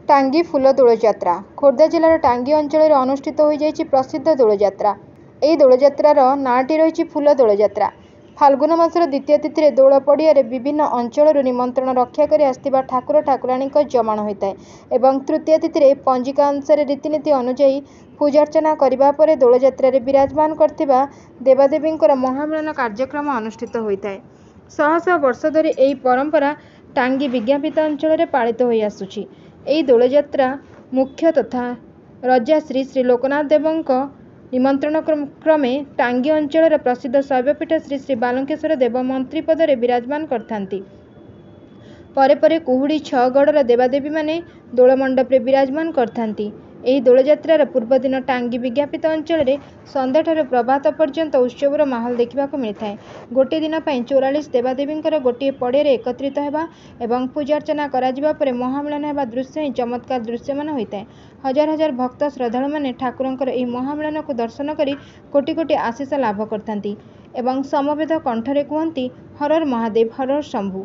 टांगी फुल ଦୋଳଯାତ୍ରା ଖୋର୍ଦ୍ଧା ଜିଲ୍ଲାର ଟାଙ୍ଗୀ ଅଞ୍ଚଳରେ ଅନୁଷ୍ଠିତ ହୋଇଯାଇଛି ପ୍ରସିଦ୍ଧ ଦୋଳଯାତ୍ରା। ଏହି ଦୋଳଯାତ୍ରାର ନାଁଟି ରହିଛି ଫୁଲ ଦୋଳଯାତ୍ରା। ଫାଲ୍ଗୁନ ମାସର ଦ୍ୱିତୀୟ ତିଥିରେ ଦୋଳ ପଡ଼ିଆରେ ବିଭିନ୍ନ ଅଞ୍ଚଳରୁ ନିମନ୍ତ୍ରଣ ରକ୍ଷା କରି ଆସିଥିବା ଠାକୁର ଠାକୁରାଣୀଙ୍କ ଜମାଣ ହୋଇଥାଏ ଏବଂ ତୃତୀୟ ତିଥିରେ ପଞ୍ଜିକା ଅନୁସାରେ ରୀତିନୀତି ଅନୁଯାୟୀ ପୂଜାର୍ଚ୍ଚନା କରିବା ପରେ ଦୋଳଯାତ୍ରାରେ ବିରାଜମାନ କରିଥିବା ଦେବାଦେବୀଙ୍କର ମହାମିଳନ କାର୍ଯ୍ୟକ୍ରମ ଅନୁଷ୍ଠିତ ହୋଇଥାଏ। ଶହ ଶହ ବର୍ଷ ଧରି ଏହି ପରମ୍ପରା ଟାଙ୍ଗୀ ବିଜ୍ଞାପିତ ଅଞ୍ଚଳରେ ପାଳିତ ହୋଇ ଆସୁଛି। ଏହି ଦୋଳଯାତ୍ରା ମୁଖ୍ୟ ତଥା ରଜା ଶ୍ରୀ ଶ୍ରୀ ଲୋକନାଥ ଦେବଙ୍କ ନିମନ୍ତ୍ରଣ କ୍ରମେ ଟାଙ୍ଗୀ ଅଞ୍ଚଳର ପ୍ରସିଦ୍ଧ ଶୈବପୀଠ ଶ୍ରୀ ଶ୍ରୀ ବାଲୁଙ୍କେଶ୍ୱର ଦେବ ମନ୍ତ୍ରୀ ପଦରେ ବିରାଜମାନ କରିଥାନ୍ତି। ପରେ ପରେ କୁହୁଡ଼ି ଛଅଗଡ଼ର ଦେବାଦେବୀମାନେ ଦୋଳମଣ୍ଡପରେ ବିରାଜମାନ କରିଥାନ୍ତି। ଏହି ଦୋଳଯାତ୍ରାର ପୂର୍ବଦିନ ଟାଙ୍ଗୀ ବିଜ୍ଞାପିତ ଅଞ୍ଚଳରେ ସନ୍ଧ୍ୟାଠାରୁ ପ୍ରଭାତ ପର୍ଯ୍ୟନ୍ତ ଉତ୍ସବର ମାହୋଲ ଦେଖିବାକୁ ମିଳିଥାଏ। ଗୋଟିଏ ଦିନ ପାଇଁ 44 ଦେବାଦେବୀଙ୍କର ଗୋଟିଏ ପଡ଼ିଆରେ ଏକତ୍ରିତ ହେବା ଏବଂ ପୂଜାର୍ଚ୍ଚନା କରାଯିବା ପରେ ମହାମିଳନ ହେବା ଦୃଶ୍ୟ ହିଁ ଚମତ୍କାର ଦୃଶ୍ୟମାନ ହୋଇଥାଏ। ହଜାର ହଜାର ଭକ୍ତ ଶ୍ରଦ୍ଧାଳୁମାନେ ଠାକୁରଙ୍କର ଏହି ମହାମିଳନକୁ ଦର୍ଶନ କରି କୋଟି କୋଟି ଆଶୀଷ ଲାଭ କରିଥାନ୍ତି ଏବଂ ସମବେତ କଣ୍ଠରେ କୁହନ୍ତି ହର ହର ମହାଦେବ ହର ହର ଶମ୍ଭୁ।